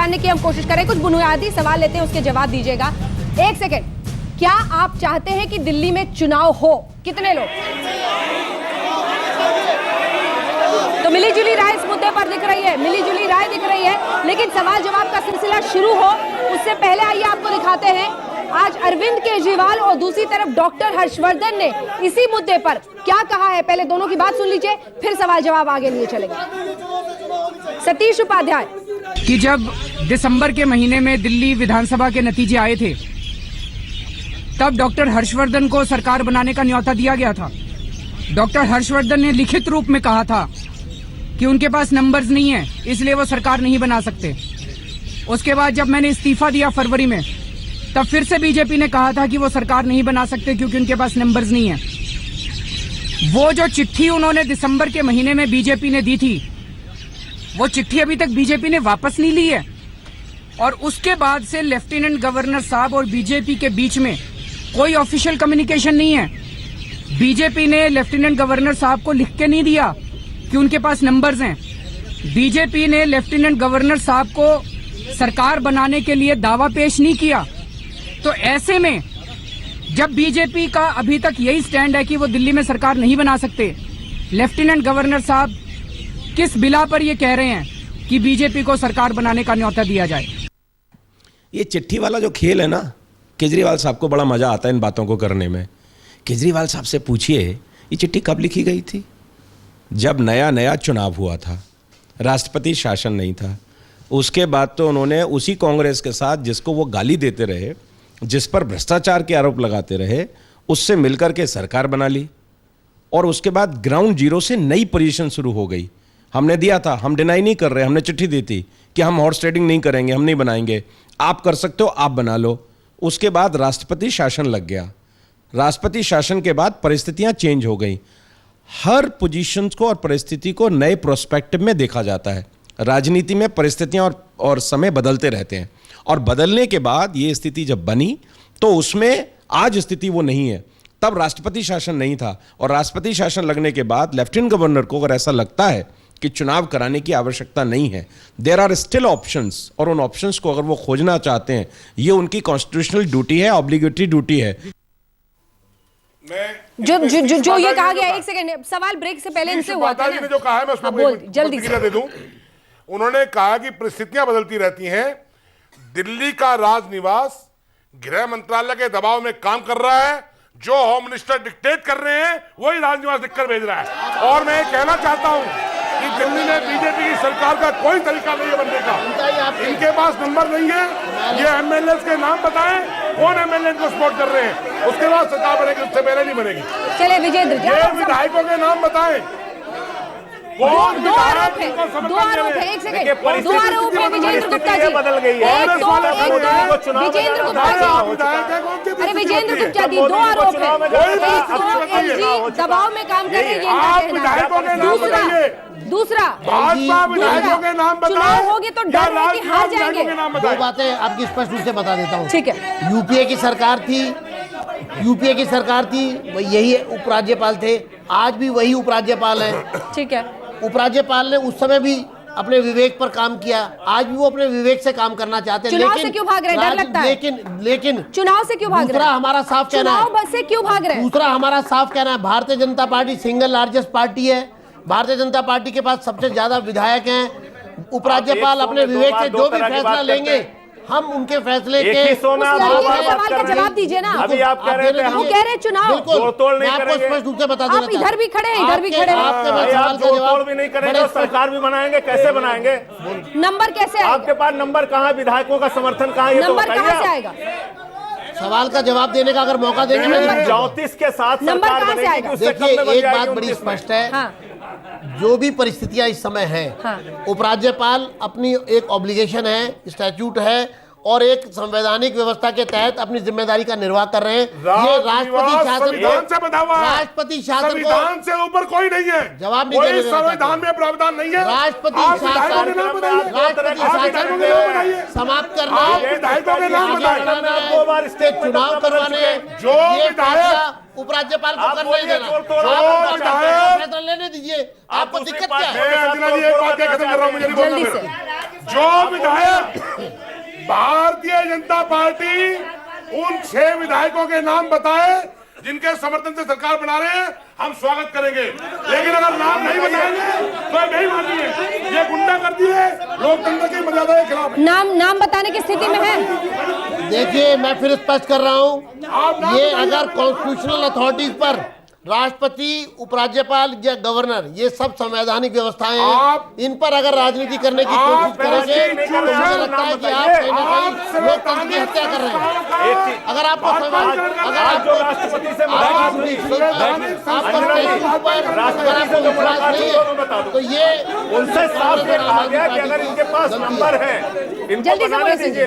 जानने की हम कोशिश करें, कुछ बुनियादी सवाल लेते हैं, उसके जवाब दीजिएगा। एक सेकेंड, क्या आप चाहते हैं कि दिल्ली में चुनाव हो? कितने लोग? तो मिली जुली राय इस मुद्दे पर दिख रही है, मिली जुली राय दिख रही है, लेकिन सवाल जवाब का सिलसिला शुरू हो उससे पहले आइए आपको दिखाते हैं आज अरविंद केजरीवाल और दूसरी तरफ डॉक्टर हर्षवर्धन ने इसी मुद्दे पर क्या कहा है। पहले दोनों की बात सुन लीजिए, फिर सवाल जवाब आगे लिए चलेंगे। सतीश उपाध्याय, कि जब दिसंबर के महीने में दिल्ली विधानसभा के नतीजे आए थे तब डॉक्टर हर्षवर्धन को सरकार बनाने का न्योता दिया गया था। डॉक्टर हर्षवर्धन ने लिखित रूप में कहा था कि उनके पास नंबर्स नहीं है, इसलिए वो सरकार नहीं बना सकते। उसके बाद जब मैंने इस्तीफा दिया फरवरी में, तब फिर से बीजेपी ने कहा था कि वो सरकार नहीं बना सकते क्योंकि उनके पास नंबर्स नहीं है। वो जो चिट्ठी उन्होंने दिसंबर के महीने में बीजेपी ने दी थी, वो चिट्ठी अभी तक बीजेपी ने वापस नहीं ली है। और उसके बाद से लेफ्टिनेंट गवर्नर साहब और बीजेपी के बीच में कोई ऑफिशियल कम्युनिकेशन नहीं है। बीजेपी ने लेफ्टिनेंट गवर्नर साहब को लिख के नहीं दिया कि उनके पास नंबर्स हैं। बीजेपी ने लेफ्टिनेंट गवर्नर साहब को सरकार बनाने के लिए दावा पेश नहीं किया। तो ऐसे में जब बीजेपी का अभी तक यही स्टैंड है कि वो दिल्ली में सरकार नहीं बना सकते, लेफ्टिनेंट गवर्नर साहब किस बिला पर ये कह रहे हैं कि बीजेपी को सरकार बनाने का न्योता दिया जाए? ये चिट्ठी वाला जो खेल है ना, केजरीवाल साहब को बड़ा मजा आता है इन बातों को करने में। केजरीवाल साहब से पूछिए ये चिट्ठी कब लिखी गई थी? जब नया नया चुनाव हुआ था, राष्ट्रपति शासन नहीं था। उसके बाद तो उन्होंने उसी कांग्रेस के साथ जिसको वो गाली देते रहे, जिस पर भ्रष्टाचार के आरोप लगाते रहे, उससे मिलकर के सरकार बना ली। और उसके बाद ग्राउंड जीरो से नई पोजीशन शुरू हो गई। हमने दिया था, हम डिनाई नहीं कर रहे, हमने चिट्ठी दी थी कि हम हॉर्स ट्रेडिंग नहीं करेंगे, हम नहीं बनाएंगे, आप कर सकते हो, आप बना लो। उसके बाद राष्ट्रपति शासन लग गया। राष्ट्रपति शासन के बाद परिस्थितियां चेंज हो गई। हर पोजीशंस को और परिस्थिति को नए प्रोस्पेक्टिव में देखा जाता है। राजनीति में परिस्थितियां और समय बदलते रहते हैं, और बदलने के बाद ये स्थिति जब बनी तो उसमें आज स्थिति वो नहीं है। तब राष्ट्रपति शासन नहीं था, और राष्ट्रपति शासन लगने के बाद लेफ्टिनेंट गवर्नर को अगर ऐसा लगता है कि चुनाव कराने की आवश्यकता नहीं है, देयर आर स्टिल ऑप्शंस, और उन ऑप्शंस को अगर वो खोजना चाहते हैं, ये उनकी कॉन्स्टिट्यूशनल ड्यूटी है, ऑब्लिगेटरी ड्यूटी है। जो ये कहा गया, एक सेकंड, सवाल ब्रेक से पहले इनसे हुआ था ना, जो कहा है मैं उसको बोल जल्दी से दे दूं। उन्होंने कहा कि परिस्थितियां बदलती रहती हैं, दिल्ली का राजनिवास गृह मंत्रालय के दबाव में काम कर रहा है, जो होम मिनिस्टर डिक्टेट कर रहे हैं वही राजनिवास लिखकर भेज रहा है। और मैं कहना चाहता हूं कि दिल्ली में बीजेपी की सरकार का कोई तरीका नहीं है बनने का। इनके पास नंबर नहीं है, ये एमएलए के नाम बताएं, कौन एमएलए को सपोर्ट कर रहे हैं, उसके बाद सरकार बनेगी, उससे पहले नहीं बनेगी। चले विजेंद्र जी, ये विधायकों के नाम बताएं। दो आरोप है, एक सेकंड, दो आरोप है विजेंद्र गुप्ता जी, बदल गई है। एक तो विजेंद्र गुप्ता जी, अरे विजेंद्र गुप्ता जी, दो आरोप है, एक तो एलजी दबाव में काम कर रही है, आप विधायकों के नाम बताइए। दूसरा भाजपा विधायकों के नाम बताएं। चुनाव होगे तो डर है कि हार जाएंगे। दो बातें आपकी स्पष्ट रूप से बता देता हूँ। ठीक है, यूपीए की सरकार थी, यही उपराज्यपाल थे, आज भी वही उपराज्यपाल हैं। ठीक है, उपराज्यपाल ने उस समय भी अपने विवेक पर काम किया, आज भी वो अपने विवेक से काम करना चाहते हैं। चुनाव से क्यों भाग रहे हैं? डर लगता है। लेकिन चुनाव से क्यों भाग रहे हैं? दूसरा हमारा साफ कहना है, चुनाव से क्यों भाग रहे हैं? दूसरा हमारा साफ कहना है, Bharatiya Janata party single largest party है। भारतीय जनता पार्टी के पास सबसे ज्यादा विधायक हैं। उपराज्यपाल अपने विवेक से जो भी फैसला लेंगे, हम उनके फैसले के सवाल का जवाब दीजिए ना। अभी आप कह रहे थे, वो कह रहे चुनाव मैं आपको स्पष्ट रूप से बता देना, आप इधर भी खड़े हैं, इधर भी खड़े हैं, आप जोड़ भी नहीं करेंगे, सरकार भी बनाएंगे, कैसे बनाएंगे? नंबर कैसे आएगा? आपके पास नंबर कहाँ है? विधायकों का समर्थन कहाँ है? नंबर कहाँ से आएगा? सवाल का जवाब देने का अगर मौका देंगे मैं 34 के साथ नंबर सरकार कहाँ से आएगा? बनेगी। देखिए, एक बात बड़ी स्पष्ट है, हाँ, जो भी परिस्थितियां इस समय हैं, हाँ, उपराज्यपाल अपनी एक ऑब्लिगेशन है, स्टैट्यूट है, और एक संवैधानिक व्यवस्था के तहत अपनी जिम्मेदारी का निर्वाह कर रहे हैं। ये राष्ट्रपति शासन संविधान से ऊपर कोई नहीं है। जवाब नहीं कोई दे रहे, संविधान में प्रावधान नहीं है। राष्ट्रपति आप विधायकों के नाम बताइए। समाप्त करना, आप विधायकों के नाम बताइए। चुनाव करवाने, जो विधायक उपराज्यपाल को करने नहीं देना, फैसला लेने दीजिए। आपको दिक्कत क्या है? मैं खत्म कर रहा हूं, मुझे नहीं बोलना जल्दी फिर। से जो विधायक भारतीय जनता पार्टी उन 6 विधायकों के नाम बताए जिनके समर्थन से सरकार बना रहे हैं, हम स्वागत करेंगे। लेकिन अगर नाम नहीं बताएंगे तो नहीं मानेंगे। ये गुंडागर्दी है, लोकतंत्र की मर्यादा के खिलाफ है। नाम बताने की स्थिति में है। देखिए, मैं फिर स्पष्ट कर रहा हूं, ये अगर कॉन्स्टिट्यूशनल अथॉरिटीज पर राष्ट्रपति, उपराज्यपाल या गवर्नर, ये सब संवैधानिक व्यवस्थाएं हैं, इन पर अगर राजनीति करने की कोशिश करेंगे तो मुझे लगता है कि आप कहीं ना कहीं लोकतंत्र की हत्या कर रहे हैं। अगर आपको जो राष्ट्रपति से मुलाकात हुई, तो ये उनसे साफ कहा गया कि अगर इनके पास नंबर है इनको बनाने दीजिए।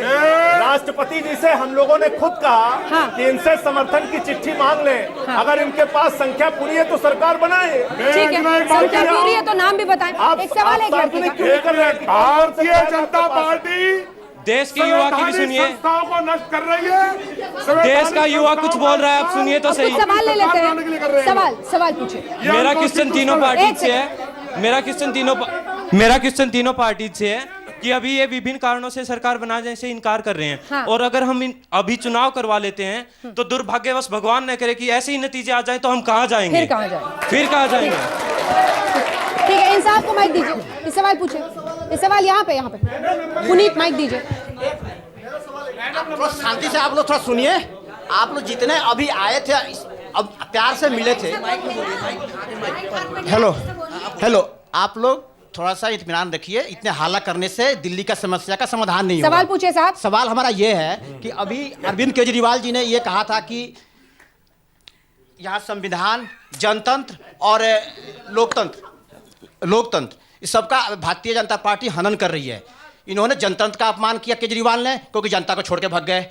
राष्ट्रपति जी से हम लोगों ने खुद कहा कि इनसे समर्थन की चिट्ठी मांग लें, अगर इनके पास संख्या पूरी है तो सरकार बनाए। ठीक है, संख्या पूरी है तो नाम भी बताएं। एक सवाल है भारतीय जनता पार्टी देश के युवा की भी सुनिए, संस्थाओं को नष्ट कर रही है। देश का युवा कुछ बोल रहा है, आप सुनिए तो सही। सवाल ले लेते हैं, सवाल पूछिए। मेरा क्वेश्चन तीनों पार्टी से है, मेरा क्वेश्चन तीनों पार्टी से है कि अभी ये विभिन्न कारणों से सरकार बनाने से इनकार कर रहे हैं। हाँ। और अगर हम अभी चुनाव करवा लेते हैं तो दुर्भाग्यवश भगवान न करे कि ऐसे ही नतीजे आ जाए तो हम कहाँ जाएंगे? फिर कहाँ जाएंगे? ठीक है, इन साहब को माइक दीजिए, इस सवाल पूछे। इस सवाल यहाँ पे पुनीत, माइक दीजिए। थोड़ा शांति से आप लोग थोड़ा सुनिए। आप लोग जितने अभी आए थे, अब प्यार से मिले थे। हेलो, आप लोग थोड़ा सा इत्मीनान रखिए। इतने हल्ला करने से दिल्ली का समस्या का समाधान नहीं होगा। सवाल पूछे साहब। सवाल हमारा ये है कि अभी अरविंद केजरीवाल जी ने ये कहा था कि यहाँ संविधान, जनतंत्र और लोकतंत्र इस सबका भारतीय जनता पार्टी हनन कर रही है। इन्होंने जनतंत्र का अपमान किया केजरीवाल ने, क्योंकि जनता को छोड़ के भाग गए।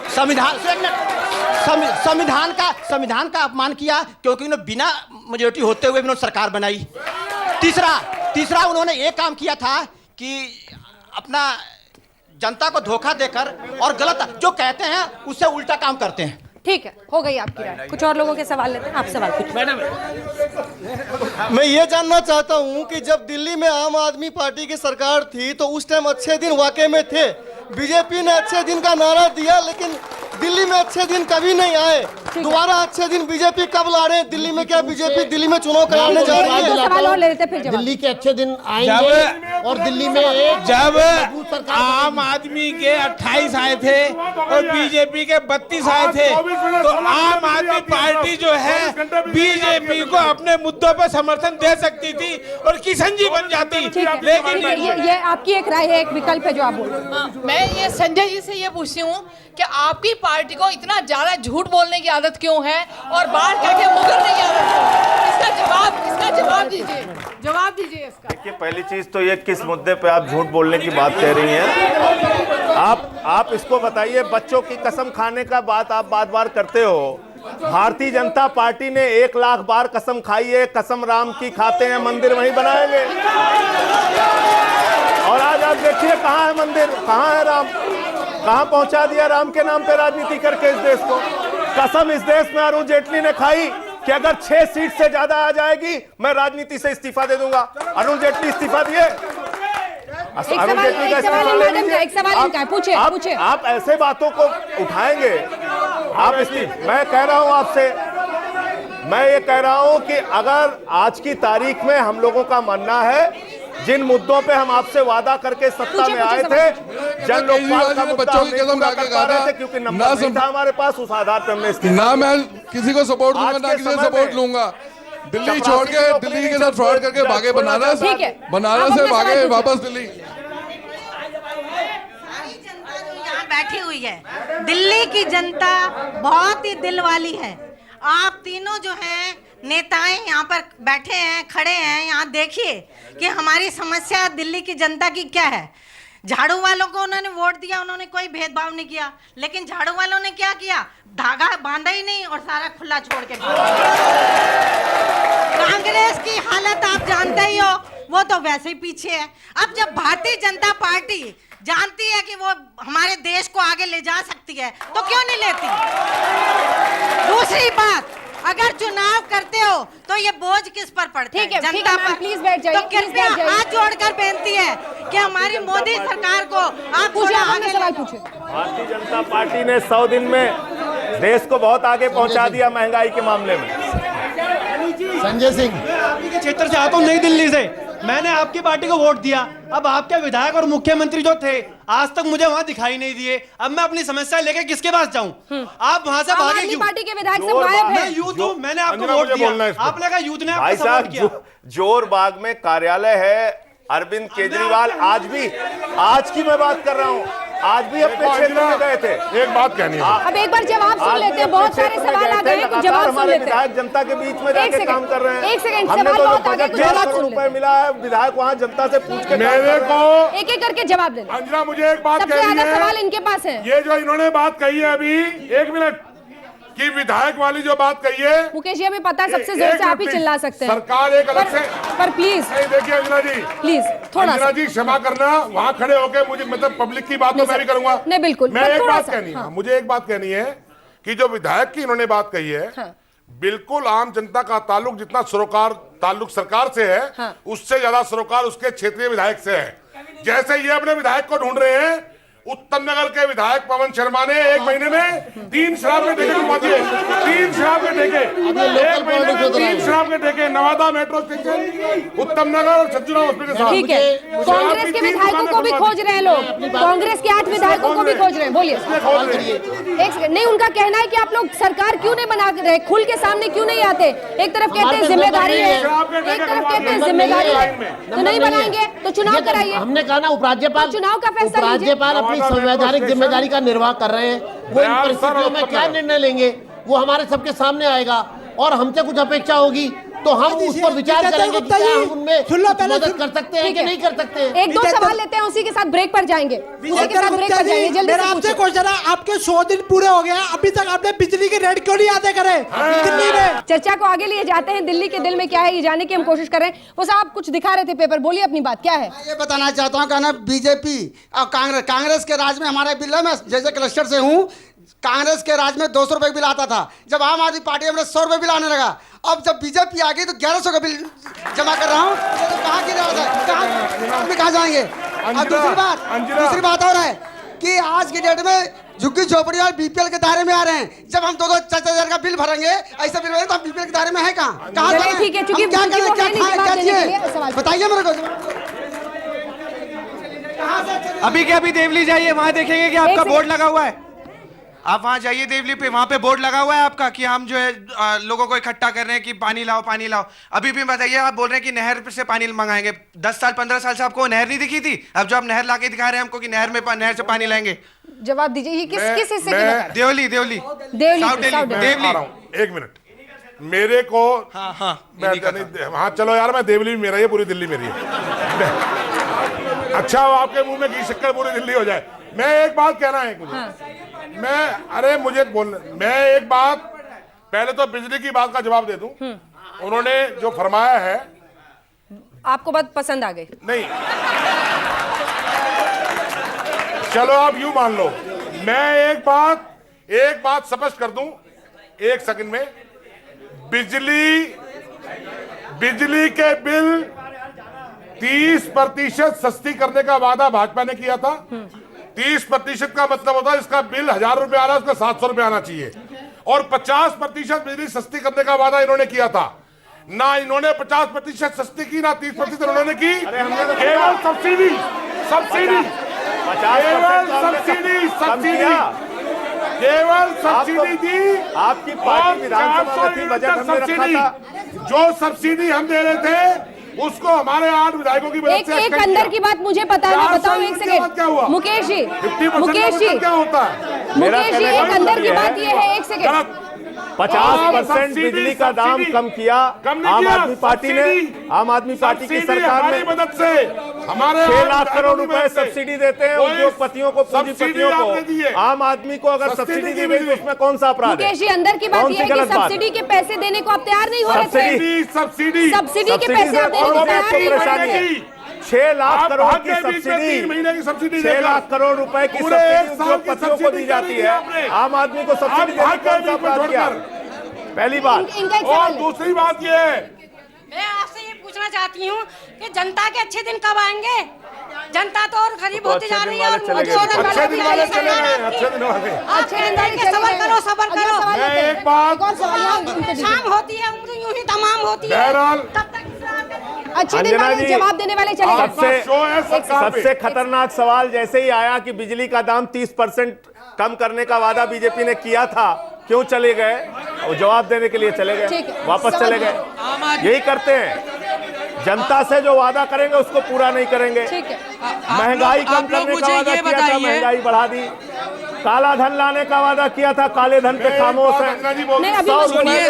संविधान का अपमान किया क्योंकि उन्होंने बिना मेजोरिटी होते हुए उन्होंने सरकार बनाई। तीसरा उन्होंने एक काम किया था कि अपना जनता को धोखा देकर और गलत जो कहते हैं उससे उल्टा काम करते हैं। ठीक है, हो गई आपकी राय। कुछ और लोगों के सवाल लेते हैं। आप सवाल पूछिए। मैडम, मैं ये जानना चाहता हूँ कि जब दिल्ली में आम आदमी पार्टी की सरकार थी तो उस टाइम अच्छे दिन वाकई में थे। बीजेपी ने अच्छे दिन का नारा दिया, लेकिन दिल्ली में अच्छे दिन कभी नहीं आए। दोबारा अच्छे दिन बीजेपी कब ला रहे हैं दिल्ली में? क्या बीजेपी दिल्ली में चुनाव कराने जा रही है? सवाल और ले लेते फिर जवाब। दिल्ली के अच्छे दिन आएंगे और दिल्ली में एक जब आम आदमी के 28 आए थे और बीजेपी के 32 आए थे, तो आम आदमी पार्टी जो है बीजेपी को अपने मुद्दों पर समर्थन दे सकती थी और किशन जी बन जाती। लेकिन ये आपकी एक राय है, एक विकल्प है जो आप बोल रहे हैं। मैं ये संजय जी से ये पूछती हूँ कि आपकी पार्टी को इतना ज्यादा झूठ बोलने की आदत क्यों है और बाहर करके मुकरने की आदत क्यों? इसका जवाब दीजिए इसका। देखिए, पहली चीज तो ये किस मुद्दे पे आप झूठ बोलने की बात कह रही हैं? आप इसको बताइए। बच्चों की कसम खाने का बात आप बार करते हो। भारतीय जनता पार्टी ने 1 लाख बार कसम खाई है, कसम राम की खाते हैं, मंदिर वहीं बनाएंगे। और आज आप देखिए कहाँ है मंदिर, कहाँ है राम, कहाँ पहुंचा दिया राम के नाम पे राजनीति करके इस देश को। कसम इस देश में अरुण जेटली ने खाई कि अगर 6 सीट से ज्यादा आ जाएगी मैं राजनीति से इस्तीफा दे दूंगा। अरुण जेटली इस्तीफा दिए। आप ऐसे बातों को उठाएंगे। मैं कह रहा हूं आपसे, मैं ये कह रहा हूं कि अगर आज की तारीख में हम लोगों का मानना है, जिन मुद्दों पे हम आपसे वादा करके सत्ता में आए थे, जन लोकपाल का मुद्दा हम नहीं पूरा कर पा रहे थे क्योंकि नंबर नहीं था हमारे पास, उस आधार पर हमने ना मैं किसी को सपोर्ट दूंगा ना किसी को सपोर्ट लूंगा। दिल्ली छोड़ के दिल्ली के साथ फ्रॉड करके भागे बनारस से भागे वापस दिल्ली। बैठी हुई है दिल्ली की जनता, बहुत ही दिल वाली है। आप तीनों जो हैं नेताएं यहाँ पर बैठे हैं, खड़े हैं, यहाँ देखिए कि हमारी समस्या दिल्ली की जनता की क्या है। झाड़ू वालों को उन्होंने वोट दिया, उन्होंने कोई भेदभाव नहीं किया, लेकिन झाड़ू वालों ने क्या किया? धागा बांधा ही नहीं और सारा खुला छोड़ के कांग्रेस की हालत आप जानते ही हो, वो तो वैसे ही पीछे है। अब जब भारतीय जनता पार्टी जानती है कि वो हमारे देश को आगे ले जा सकती है तो क्यों नहीं लेती? दूसरी बात, अगर चुनाव करते हो तो ये बोझ किस पर पड़ता है? जनता पर। प्लीज बैठ जाइए। तो कृपया हाथ जोड़कर बेनती है कि हमारी मोदी सरकार को आप पूछिए, थोड़ा आप आगे सवाल पूछिए। भारतीय जनता पार्टी ने 100 दिन में देश को बहुत आगे पहुंचा दिया महंगाई के मामले में। संजय सिंह, आपके क्षेत्र से आता हूँ, नई दिल्ली से। मैंने आपकी पार्टी को वोट दिया। अब आपके विधायक और मुख्यमंत्री जो थे आज तक मुझे वहाँ दिखाई नहीं दिए। अब मैं अपनी समस्या लेकर किसके पास जाऊँ? आप वहाँ से भागे क्यों? पार्टी के विधायक सब गायब हैं। मैं यूथ हूँ, मैंने आपको वोट दिया। आपने कहा यूथ ने भाई आपको सपोर्ट साहब, किया। जोर बाग में कार्यालय है अरविंद केजरीवाल आज भी, आज की मैं बात कर रहा हूँ, आज भी अपने क्षेत्र में गए थे। एक बात कहनी है, अब एक बार जवाब सुन लेते हैं, बहुत सारे सवाल आ गए हैं, कुछ जवाब सुन लेते हैं। विधायक जनता के बीच में जाके काम कर रहे हैं। एक सेकंड, हमने सवाल तो बहुत आ गए, कुछ जवाब सुन रुपए मिला है, विधायक वहाँ जनता से पूछ के मेरे को एक एक करके जवाब दे। अंजना, मुझे एक बात सबसे कहनी ज्यादा है। सवाल इनके पास है। ये जो इन्होंने बात कही है अभी, एक मिनट, कि विधायक वाली जो बात कही है, मुकेश जी, हमें पता है सबसे जोर से आप ही चिल्ला सकते हैं। सरकार एक अलग से, पर प्लीज नहीं देखिए अंजना जी, प्लीज थोड़ा अंजना जी क्षमा करना, वहाँ खड़े होके मुझे मतलब पब्लिक की बात तो मैं भी करूंगा। नहीं बिल्कुल, मैं एक थोड़ा बात सा, कहनी है, हाँ। मुझे एक बात कहनी है कि जो विधायक की इन्होंने बात कही है, हाँ। बिल्कुल आम जनता का ताल्लुक जितना सरोकार ताल्लुक सरकार से है, हाँ। उससे ज्यादा सरोकार उसके क्षेत्रीय विधायक से है। जैसे ये अपने विधायक को ढूंढ रहे हैं, उत्तम नगर के विधायक पवन शर्मा ने एक महीने में 3 शराब के ठेके घुमा दिए। 3 शराब के ठेके, एक महीने में 3 शराब के ठेके, नवादा मेट्रो स्टेशन, उत्तम नगर और सज्जनराव हॉस्पिटल के साथ। ठीक है, कांग्रेस के विधायकों को भी खोज रहे हैं लोग, कांग्रेस के 8 विधायकों को भी खोज रहे हैं। बोलिए एक सेकंड। नहीं, उनका कहना है कि आप लोग सरकार क्यों नहीं बना रहे, खुल के सामने क्यों नहीं आते? एक तरफ कहते हैं जिम्मेदारी है, एक तरफ कहते हैं जिम्मेदारी है, तो नहीं बनाएंगे तो चुनाव कराइए। हमने कहा ना, उपराज्यपाल चुनाव का फैसला लीजिए। उपराज्यपाल अपनी संवैधानिक जिम्मेदारी का निर्वाह कर रहे हैं। वो इन परिस्थितियों में क्या निर्णय लेंगे वो हमारे सबके सामने आएगा, और हमसे कुछ अपेक्षा होगी तो हम उस पर विचार करेंगे कि क्या हम उनमें मदद कर सकते हैं कि नहीं कर सकते हैं। एक दो सवाल लेते हैं, उसी के साथ ब्रेक पर जाएंगे। उसी के साथ ब्रेक पर जाएंगे। जल्दी से आपसे क्वेश्चन है, आपके 100 दिन पूरे हो गए, अभी तक आपने बिजली के रेट क्यों नहीं आते करे दिल्ली में? चर्चा को आगे लिए जाते हैं। दिल्ली के दिल में क्या है ये जानने की हम कोशिश कर रहे हैं। वो साहब कुछ दिखा रहे थे पेपर, बोलिए अपनी बात क्या है। ये बताना चाहता हूँ, कहना बीजेपी और कांग्रेस के राज में हमारे बिल है, मैं जैसे क्लस्टर से हूँ, कांग्रेस के राज में 200 रुपए बिल आता था। जब आम आदमी पार्टी में 100 रुपए बिल आने लगा, अब जब बीजेपी आ गई तो 1100 का बिल जमा कर रहा हूँ। कहाँ की जरूरत है, कहाँ जाएंगे? अब दूसरी बात और है कि आज की डेट में झुग्गी झोपड़ी और बीपीएल के दायरे में आ रहे हैं। जब हम 2-4 का बिल भरेंगे, ऐसे बिल भरेंगे तो हम बीपीएल के दायरे में है कहाँ? ठीक है, चूंकि क्या करें, क्या खाएं, क्या चाहिए, बताइए मेरे को। अभी के अभी देवली जाइए, वहाँ देखेंगे कि आपका बोर्ड लगा हुआ है। आप वहाँ जाइए देवली पे, वहाँ पे बोर्ड लगा हुआ है आपका कि हम जो है लोगों को इकट्ठा कर रहे हैं कि पानी लाओ पानी लाओ। अभी भी बताइए, आप बोल रहे हैं कि नहर से पानी मंगाएंगे। 10 साल 15 साल से आपको नहर नहीं दिखी थी, अब जो आप नहर लाके दिखा रहे हैं हमको कि नहर से पानी लाएंगे। जवाब दीजिए, ये किस हिस्से की बता रहे हैं? देवली एक मिनट, मेरे को हाँ चलो यार, मैं देवली मेरा है, पूरी दिल्ली मेरी है। अच्छा, आपके मुंह में घी शक्कर पूरी दिल्ली हो जाए। मैं एक बात कहना है मुझे, मैं एक बात पहले तो बिजली की बात का जवाब दे दूं। उन्होंने जो फरमाया है, आपको बात पसंद आ गई? नहीं, चलो आप यूं मान लो। मैं एक बात स्पष्ट कर दूं, एक सेकंड में। बिजली के बिल 30% सस्ती करने का वादा भाजपा ने किया था। 30% का मतलब होता है इसका बिल 1000 रुपए आ रहा है, उसका 700 रुपए आना चाहिए। और 50% बिजली सस्ती करने का वादा इन्होंने किया था। ना इन्होंने 50% सस्ती की, ना 30% उन्होंने की। केवल सब्सिडी केवल सब्सिडी दी। आपकी पार्टी विधानसभा में थी, बजट हमने रखा था। जो सब्सिडी हम दे रहे थे उसको हमारे 8 विधायकों की मदद से एक अंदर की बात मुझे पता है, मैं बताऊं एक सेकंड। मुकेश जी क्या होता है? मुकेश जी, एक अंदर की बात ये है, एक सेकंड। 50% बिजली का दाम कम किया आम आदमी पार्टी ने। आम आदमी पार्टी की सरकार ने मदद से हमारे 6 लाख करोड़ रुपए सब्सिडी देते हैं उद्योगपतियों को, पूंजीपतियों को। आम आदमी को अगर सब्सिडी दी गई तो उसमें कौन सा अपराध है? मुकेश जी, अंदर की बात ये है कि सब्सिडी के पैसे देने को आप तैयार नहीं हो रहे थे। सब्सिडी के पैसे आप देने को तैयार नहीं हो रहे थे। 6 लाख करोड़ की सब्सिडी, 6 लाख करोड़ रुपए की सब्सिडी उद्योगपतियों को दी जाती है। आम आदमी को सब्सिडी देने का कौन सा अपराध किया? पहली बात। और दूसरी बात ये है, मैं आपसे ये पूछना चाहती हूँ कि जनता के अच्छे दिन कब आएंगे? जनता तो और गरीब होती जा रही है और अच्छे दिन वाले चले गए, अच्छे दिन वाले। सबर करो, सबर करो। मैं एक बात, शाम होती है यूं ही तमाम होती है। बहरहाल अच्छे दिन वाले जवाब देने वाले चले गए। सबसे खतरनाक सवाल जैसे ही आया कि बिजली का दाम 30% कम करने का वादा बीजेपी ने किया था, क्यों चले गए? वो जवाब देने के लिए चले गए, वापस चले गए। यही करते हैं, जनता से जो वादा करेंगे उसको पूरा नहीं करेंगे। महंगाई कम करने का वादा किया था, महंगाई बढ़ा दी। काला धन लाने का वादा किया था, काले धन पे खामोश है।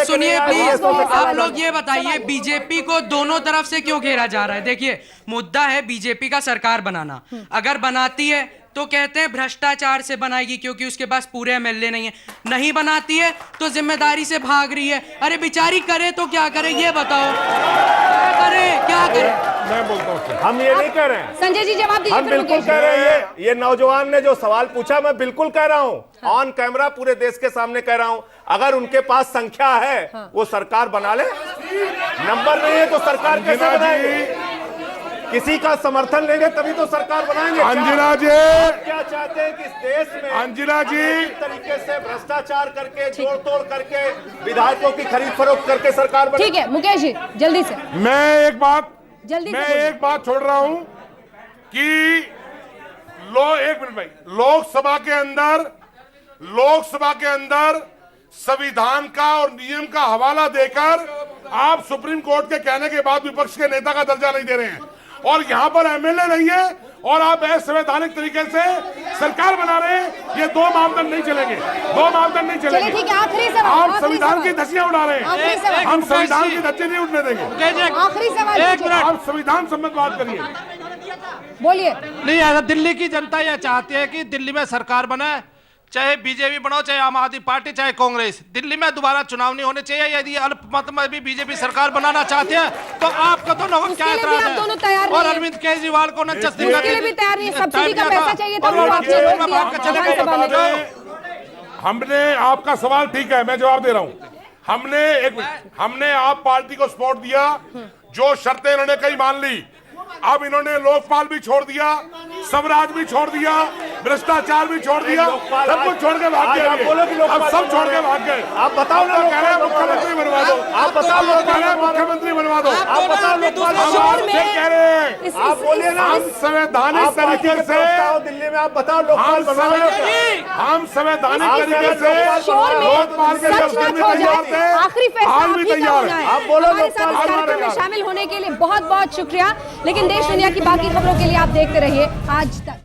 सुनिए प्लीज, आप लोग ये बताइए बीजेपी को दोनों तरफ से क्यों घेरा जा रहा है? देखिए, मुद्दा है बीजेपी का सरकार बनाना। अगर बनाती है तो कहते हैं भ्रष्टाचार से बनाएगी क्योंकि उसके पास पूरे एमएलए नहीं है, नहीं बनाती है तो जिम्मेदारी से भाग रही है। अरे बेचारी करे तो क्या करे ये बताओ, क्या करे? मैं बोलता हूँ, हम ये नहीं कह रहे हैं। संजय जी जवाब दीजिए। हम बिल्कुल कह रहे हैं, ये नौजवान ने जो सवाल पूछा मैं बिल्कुल कह रहा हूँ, ऑन कैमरा पूरे देश के सामने कह रहा हूँ, अगर उनके पास संख्या है वो सरकार बना ले। नंबर नहीं है तो सरकार कैसे बनाएंगे? किसी का समर्थन लेंगे तभी तो सरकार बनाएंगे। अंजना जी क्या चाहते हैं कि इस देश में अंजना जी तरीके से भ्रष्टाचार करके, जोड़ तोड़ करके, विधायकों की खरीद फरोख्त करके सरकार बने? ठीक है मुकेश जी जल्दी से। मैं एक बात छोड़ रहा हूं कि एक मिनट भाई, लोकसभा के अंदर संविधान का और नियम का हवाला देकर आप सुप्रीम कोर्ट के कहने के बाद विपक्ष के नेता का दर्जा नहीं दे रहे हैं, और यहाँ पर एमएलए नहीं है और आप असंवैधानिक तरीके से सरकार बना रहे हैं। ये दो मापदंड नहीं चलेंगे, ठीक है आखिरी सवाल। आप संविधान की धज्जियां उड़ा रहे हैं, हम संविधान की धज्जियां नहीं उड़ने देंगे। आखिरी सवाल, आप संविधान सम्मत बात करिए, बोलिए। नहीं ऐसा दिल्ली की जनता यह चाहती है कि दिल्ली में सरकार बने, चाहे बीजेपी बनाओ, चाहे आम आदमी पार्टी, चाहे कांग्रेस। दिल्ली में दोबारा चुनाव नहीं होने चाहिए। यदि अल्पमत में भी बीजेपी सरकार बनाना चाहते हैं तो आपका दोनों को क्या एतराज है? और अरविंद केजरीवाल को न भी तैयार नहीं, सब्सिडी का पैसा चाहिए था वो आपने रोक दिया। हमने आपका सवाल ठीक है, मैं जवाब दे रहा हूं। हमने आप पार्टी को सपोर्ट दिया, जो शर्तें इन्होंने कई मान ली। अब इन्होंने लोकपाल भी छोड़ दिया, स्वराज भी छोड़ दिया, भ्रष्टाचार भी छोड़ दिया, सब कुछ छोड़ के भाग गए। अब सब छोड़ के भाग गए। आप बताओ ना, कह रहे हैं मुख्यमंत्री बनवा दो, आप बताओ, कह रहे हैं मुख्यमंत्री बनवा दो, आप बताओ लोकपाल, कह रहे हैं आप बोलिए ना, हम संवैधानिक तरीके से दिल्ली में आप बताओ लोकपाल हम संवैधानिक तरीके से लोकपाल के दफ्तर में तैयार थे, आखिरी फैसला आज भी तैयार है। आप बोलो हमारे साथ इस कार्यक्रम में शामिल होने के लिए बहुत बहुत शुक्रिया। लेकिन देश दुनिया की बाकी खबरों के लिए आप देखते रहिए आज तक।